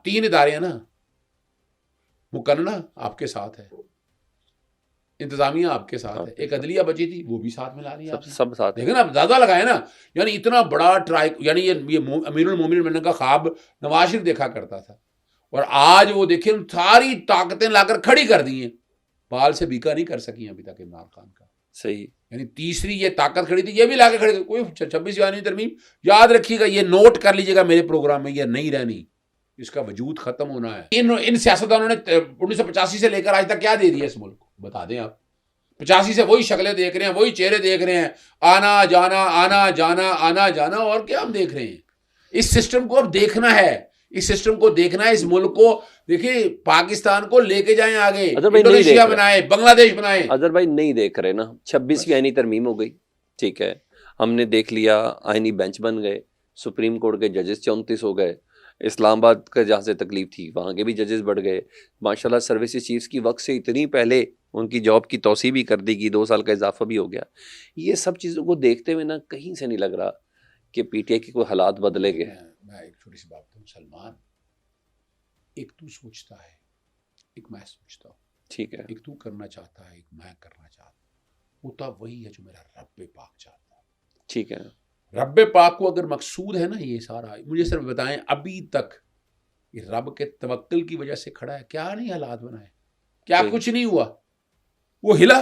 3 ادارے ہیں نا, مقننہ آپ کے ساتھ ہے, انتظامیہ آپ کے ساتھ ہے, ایک عدلیہ بچی تھی وہ بھی ساتھ ملا لیا, سب ساتھ دیکھیں نا آپ زیادہ لگائے نا. یعنی اتنا بڑا ٹرائی, یعنی یہ امیر المومنین بننے کا خواب نواز شریف دیکھا کرتا تھا, اور آج وہ دیکھیں ساری طاقتیں لا کر کھڑی کر دی ہیں, بال سے بیکا نہیں کر سکی ابھی تک عمران خان کا. صحیح, یعنی تیسری یہ طاقت کھڑی تھی, یہ بھی لا کے کھڑی تھی. کوئی 26 ترمیم یاد رکھیے گا, یہ نوٹ کر لیجیے گا میرے پروگرام میں, یہ نہیں رہنی, اس کا وجود ختم ہونا ہے. ان سیاستدانوں نے 1985 سے لے کر آج تک کیا دے دیا اس ملک کو, بتا دیں آپ. 85 سے وہی شکلیں دیکھ رہے ہیں, وہی چہرے دیکھ رہے ہیں, آنا جانا آنا جانا آنا جانا, اور کیا ہم دیکھ رہے ہیں. اس سسٹم کو اب دیکھنا ہے, اس سسٹم کو دیکھنا ہے, اس ملک کو دیکھیں, پاکستان کو لے کے جائیں آگے, انڈونیشیا بنائیں, بنگلہ دیش بنائیں. اظہر بھائی نہیں دیکھ رہے نا, 26ویں آئینی ترمیم ہو گئی, ٹھیک ہے, ہم نے دیکھ لیا, آئینی بینچ بن گئے, سپریم کورٹ کے ججز 34 ہو گئے, اسلام آباد کا جہاں سے تکلیف تھی وہاں کے بھی ججز بڑھ گئے, ماشاءاللہ سروسز چیفز کی وقت سے اتنی پہلے ان کی جاب کی توسیع بھی کر دی گئی, 2 سال کا اضافہ بھی ہو گیا. یہ سب چیزوں کو دیکھتے ہوئے نا کہیں سے نہیں لگ رہا کہ پی ٹی آئی کے کوئی حالات بدلے گئے. میں ایک چھوٹی سی بات ہوں سلمان, ایک تو سوچتا ہے, ایک میں سوچتا ہوں, ٹھیک ہے, ایک تو کرنا چاہتا ہے, ایک میں کرنا چاہتا ہوں. ہوتا وہی ہے جو میرا رب پاک چاہتا ہے. ٹھیک ہے, رب پاک کو اگر مقصود ہے نا یہ سارا, مجھے صرف بتائیں ابھی تک یہ رب کے توکل کی وجہ سے کھڑا ہے, کیا نہیں حالات بنائے, کیا کچھ نہیں ہوا, وہ ہلا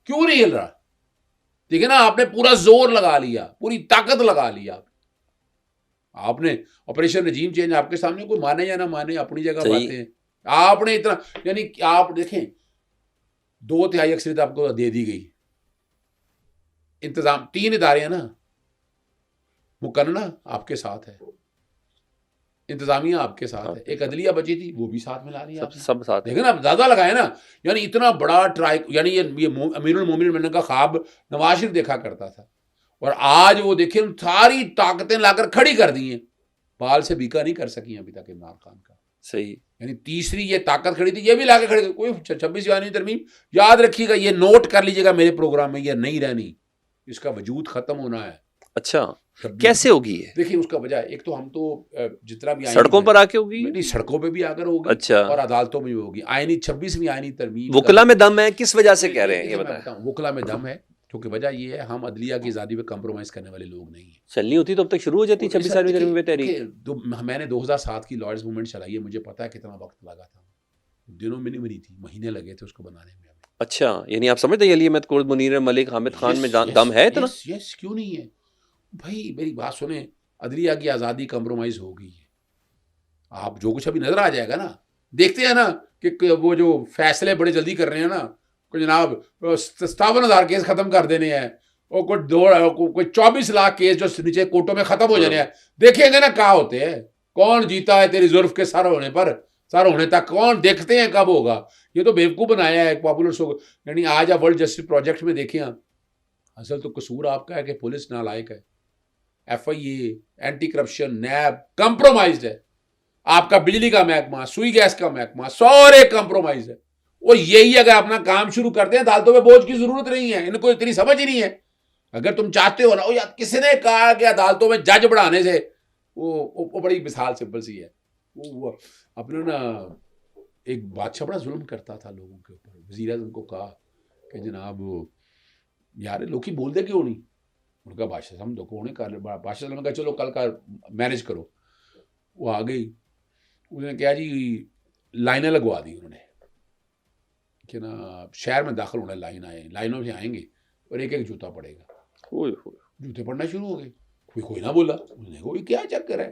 کیوں نہیں ہل رہا. دیکھیں نا, آپ نے پورا زور لگا لیا, پوری طاقت لگا لیا, آپ نے آپریشن رجیم چینج, آپ کے سامنے کوئی مانے یا نہ مانے, اپنی جگہ باتیں ہیں. آپ نے اتنا, یعنی آپ دیکھیں 2/3 اکثریت آپ کو دے دی گئی. انتظام 3 ادارے ہیں نا, مقننہ آپ کے ساتھ ہے, انتظامیہ آپ کے ساتھ ہے, ایک عدلیہ بچی تھی وہ بھی ساتھ ملا لیا, سب ساتھ, دیکھیں نا آپ زیادہ لگائے نا. یعنی اتنا بڑا ٹرائی, یعنی یہ امیر المومنین بننے کا خواب نواز شریف دیکھا کرتا تھا, اور آج وہ دیکھیں ساری طاقتیں لا کر کھڑی کر دی ہیں, بال سے بیکا نہیں کر سکی ابھی تک عمران خان کا. صحیح, یعنی تیسری یہ طاقت کھڑی تھی, یہ بھی لا کے کھڑی تھی. کوئی 26 ترمیم یاد رکھیے گا, یہ نوٹ کر لیجیے گا میرے پروگرام میں, یہ نہیں رہنی, اس کا وجود ختم ہونا ہے. اچھا کیسے ہوگی یہ؟ دیکھیں اس کا وجہ ایک تو ہم تو جتنا بھی سڑکوں پر آ کے ہوگی, نہیں سڑکوں پہ بھی آ کر ہوگی, اچھا, اور عدالتوں میں بھی ہوگی. آئینی 26ویں آئینی ترمیم وکلا میں دم ہے, کس وجہ سے کہہ رہے ہیں یہ بتائیں. وکلا میں دم ہے کیونکہ وجہ یہ ہے ہم عدلیہ کی آزادی پہ کمپرومائز کرنے والے لوگ نہیں ہیں. چلنی ہوتی تو اب تک شروع ہو جاتی 26ویں ترمیم پہ تحریک. میں نے 2007 کی لارڈز موومنٹ چلائی ہے, مجھے پتا ہے کتنا وقت لگا تھا, دنوں میں نہیں بنی تھی, مہینے لگے تھے اس کو بنانے میں. اچھا, یعنی آپ سمجھتے ہیں علی احمد قرۃ منیر, ملک حامد خان میں دم ہے اتنا؟ یس, کیوں نہیں ہے بھائی, میری بات سنیں, عدلیہ کی آزادی کمپرومائز ہو گئی ہے. آپ جو کچھ ابھی نظر آ جائے گا نا, دیکھتے ہیں نا کہ وہ جو فیصلے بڑے جلدی کر رہے ہیں نا, کوئی جناب 57,000 کیس ختم کر دینے ہیں, اور کوئی 24 لاکھ کیس جو نیچے کوٹوں میں ختم ہو جانے ہیں. دیکھیں گے نا کہاں ہوتے ہیں, کون جیتا ہے تیری زلف کے سر ہونے تک, کون دیکھتے ہیں کب ہوگا. یہ تو بیوقوف بنایا ہے ایک پاپولر شو. یعنی آج آپ ورلڈ جسٹس پروجیکٹ میں دیکھیں, اصل تو قصور آپ کا ہے کہ پولیس نالائق ہے, ایف آئی اے, اینٹی کرپشن, نیب کمپرومائزڈ ہے, آپ کا بجلی کا محکمہ, سوئی گیس کا محکمہ, سارے کمپرومائز ہے. وہ یہی اگر اپنا کام شروع کرتے ہیں, عدالتوں میں بوجھ کی ضرورت نہیں ہے, ان کو اتنی سمجھ ہی نہیں ہے. اگر تم چاہتے ہو نا, یار کسی نے کہا کہ عدالتوں میں جج بڑھانے سے, وہ بڑی مثال سمپل سی ہے. وہ اپنے نا ایک بادشاہ بڑا ظلم کرتا تھا لوگوں کے اوپر, وزیر اعظم کو کہا کہ جناب یار لوگ ہی بول دے کیوں نہیں. ان کا بادشاہ صاحب دکھو نے کر, بادشاہ صاحب نے کہا چلو کل کا مینیج کرو. وہ آ گئی, انہوں نے کہا جی لائنیں لگوا دی انہوں نے کہ نا شہر میں داخل ہونا, لائنوں سے آئیں گے اور ایک ایک جوتا پڑے گا. جوتے پڑنا شروع ہو گئے, کوئی نہ بولا. انہوں نے کوئی کیا چکر ہے.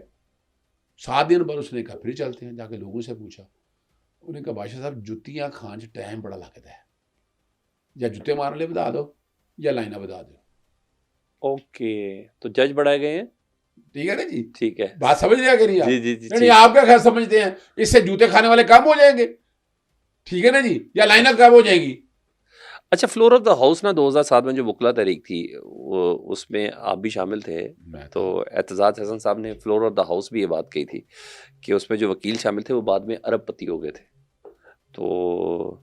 7 دن بعد اس نے کہا پھر چلتے ہیں. جا کے لوگوں سے پوچھا, انہوں نے کہا بادشاہ صاحب جتیاں کھان سے ٹائم بڑا لگتا ہے, یا جوتے مارنے لے بتا دو یا لائنیں بتا دو. اوکے, تو جج بڑھائے گئے ہیں, ٹھیک ہے نا جی, ٹھیک ہے, بات سمجھ رہے کہ نہیں آپ؟ جی, آپ کیا خیال سمجھتے ہیں, اس سے جوتے کھانے والے کم ہو جائیں گے, ٹھیک ہے نا جی, یا لائنیں کم ہو جائیں گی. اچھا, فلور آف دا ہاؤس نا 2007 میں جو وکلا تحریک تھی اس میں آپ بھی شامل تھے, تو اعتزاز حسن صاحب نے فلور آف دا ہاؤس بھی یہ بات کہی تھی کہ اس میں جو وکیل شامل تھے وہ بعد میں ارب پتی ہو گئے تھے. تو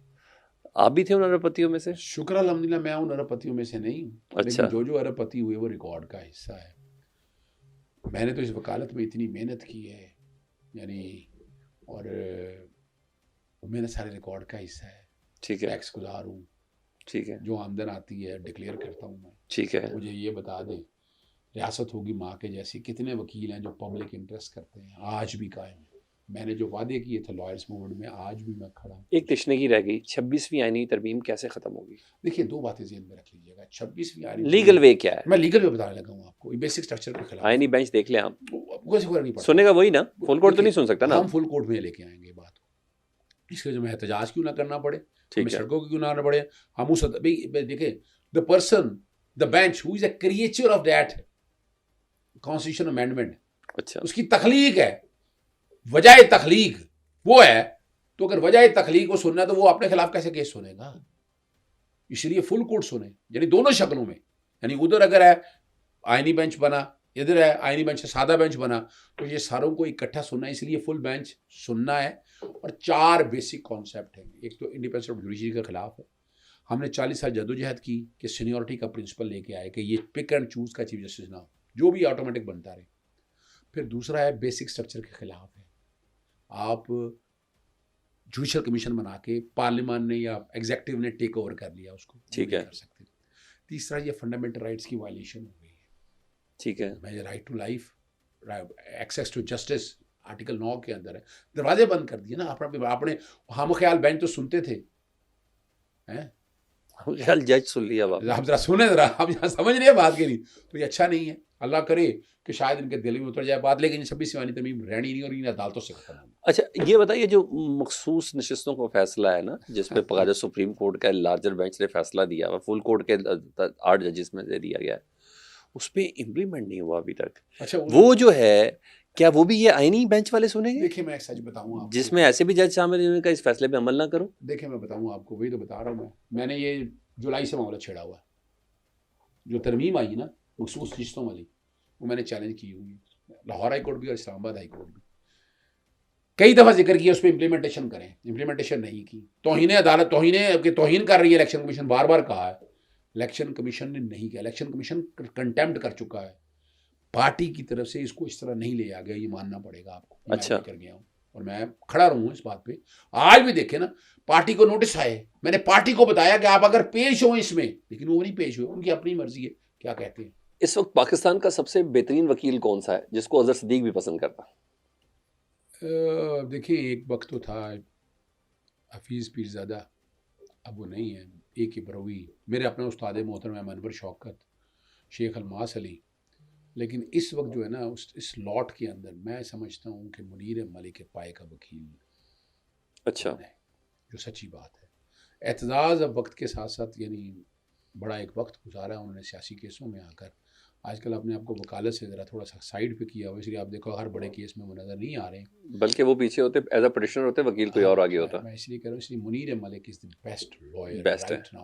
آپ بھی تھے ان ارب پتیوں میں سے؟ شکر الحمدللہ میں ان ارب پتیوں میں سے نہیں ہوں, اچھا, لیکن جو ارب پتی ہوئے وہ ریکارڈ کا حصہ ہے. میں نے تو اس وکالت میں اتنی محنت کی ہے, یعنی اور میرا سارے ریکارڈ کا حصہ ہے، ٹھیک ہے، ٹیکس گزار ہوں، ٹھیک ہے، جو آمدن آتی ہے ڈکلیئر کرتا ہوں میں. ٹھیک ہے، مجھے یہ بتا دیں ریاست ہوگی ماں کے جیسی، کتنے وکیل ہیں جو پبلک انٹرسٹ کرتے ہیں، آج بھی قائم ہیں. میں نے جو وعدے کیے تھے لائرس موومنٹ میں، آج بھی میں کھڑا ہوں. ایک تشنگی رہ گئی، 26ویں آئینی ترمیم کیسے ختم ہوگی؟ دیکھیے دو باتیں ذہن میں رکھ لیجیے گا. 26ویں لیگل وے کیا ہے؟ میں لیگل وے بتانے لگا ہوں آپ کو، بیسک اسٹرکچر کے خلاف. آئینی بینچ دیکھ لیں آپ، کوئی فرق نہیں پڑتا، سنے گا وہی نا، فل کورٹ تو نہیں سن سکتا نا. ہم فل کورٹ میں لے کے آئیں گے بات کو، اس کے جو میں احتجاج کیوں نہ کرنا پڑے، ہمیں ٹھیک ہے، سڑکوں کی کیوں نہ آنا پڑے. ہم اس دیکھیں the person the bench who is a creature of that constitution amendment, اچھا، اس کی تخلیق ہے، وجہ تخلیق وہ ہے. تو اگر وجہ تخلیق کو سننا ہے تو وہ اپنے خلاف کیسے کیس سنے گا؟ اس لیے فل کورٹ سنیں، یعنی دونوں شکلوں میں. یعنی ادھر اگر ہے آئینی بینچ بنا، ادھر ہے آئینی بینچ سادہ بینچ بنا، تو یہ ساروں کو اکٹھا سننا ہے. اس لیے فل بینچ سننا ہے. اور 4 بیسک کانسیپٹ ہیں. ایک تو انڈیپینڈنس آف جوڈیشری کے خلاف ہے. ہم نے 40 سال جدوجہد کی کہ سینیورٹی کا پرنسپل لے کے آئے کہ یہ پک اینڈ چوز کا چیف جسٹس نہ ہو، جو بھی آٹومیٹک بنتا رہے. پھر دوسرا ہے بیسک اسٹرکچر کے خلاف ہے. آپ جوڈیشل کمیشن بنا کے پارلیمان نے یا ایگزیکٹو نے ٹیک اوور کر لیا اس کو، ٹھیک ہے. کر سکتے. تیسرا یہ فنڈامنٹل رائٹس کی وائلیشن ہو گئی ہے. ٹھیک ہے، میں right to life, access to justice article 9 کے اندر ہے. دروازے بند کر دیے نا. اپنے ہم خیال بینچ تو سنتے تھے، خیال جج سن لیا اب آپ ذرا سنیں، ذرا آپ یہاں سمجھ رہے ہیں بات کے نہیں. تو یہ اچھا نہیں ہے. اللہ کرے کہ شاید ان کے دل میں اتر جائے بات، لیکن 26ویں آئینی ترمیم رہنی نہیں اور ان عدالتوں سے ختم ہوگی. اچھا یہ بتائیے، جو مخصوص نشستوں کا فیصلہ ہے نا، جس پہ باقاعدہ سپریم کورٹ کا لارجر بینچ نے فیصلہ دیا ہوا، فل کورٹ کے 8 ججز میں سے دیا گیا ہے، اس پہ امپلیمنٹ نہیں ہوا ابھی تک. اچھا وہ جو ہے، کیا وہ بھی یہ آئینی بینچ والے سنیں گے؟ دیکھیں میں ایک سچ بتاؤں آپ جس میں ایسے بھی جج شامل ہیں جنہوں نے کہا اس فیصلے پہ عمل نہ کرو. دیکھیں میں بتاؤں آپ کو، وہی تو بتا رہا ہوں. میں نے یہ جولائی سے معاملہ چھیڑا ہوا ہے. جو ترمیم آئی نا مخصوص نشستوں والی، وہ میں نے چیلنج کی ہوئی ہے. لاہور ہائی کورٹ بھی اور اسلام آباد ہائی کورٹ بھی کئی دفعہ ذکر کیا اس پہ امپلیمنٹیشن کریں. امپلیمنٹیشن نہیں کی. توہین عدالت، توہین کر رہی ہے الیکشن کمیشن. بار بار کہا ہے، الیکشن کمیشن نے نہیں کیا. الیکشن کمیشن کنٹیمپٹ کر چکا ہے. پارٹی کی طرف سے اس کو اس طرح نہیں لے آ گیا، یہ ماننا پڑے گا آپ کو. اچھا، کر گیا ہوں اور میں کھڑا رہوں اس بات پہ. آج بھی دیکھیں نا، پارٹی کو نوٹس آئے، میں نے پارٹی کو بتایا کہ آپ اگر پیش ہوں اس میں، لیکن وہ نہیں پیش ہوئے. ان کی اپنی مرضی ہے کیا کہتے ہیں. اس وقت پاکستان کا سب سے بہترین وکیل کون سا ہے جس کو اظہر صدیق بھی پسند کرتا؟ دیکھیں ایک وقت تو تھا حفیظ پیرزادہ، اب وہ نہیں ہے. ایک ہی بروی میرے اپنے استاد محترم ہے منور شوکت، شیخ الماس علی. لیکن اس وقت جو ہے نا اس لاٹ کے اندر میں سمجھتا ہوں کہ منیر ملک پائے کا وکیل اچھا ہے، جو سچی بات ہے. اعتزاز اب وقت کے ساتھ ساتھ یعنی بڑا ایک وقت گزارا ہے انہوں نے سیاسی کیسوں میں آ کر. آج کل اپنے آپ کو وکالت سے ذرا تھوڑا سا سائڈ پہ کیا ہوا، اس لیے آپ دیکھو ہر بڑے کیس میں وہ نظر نہیں آ رہے ہیں، بلکہ وہ پیچھے ہوتے ایز اے پٹیشنر ہوتے، وکیل کوئی اور آگے ہوتا. میں اس لیے کہہ رہا ہوں، اس لیے منیر ملک از دی بیسٹ لائر بیسٹ ہے. Right now.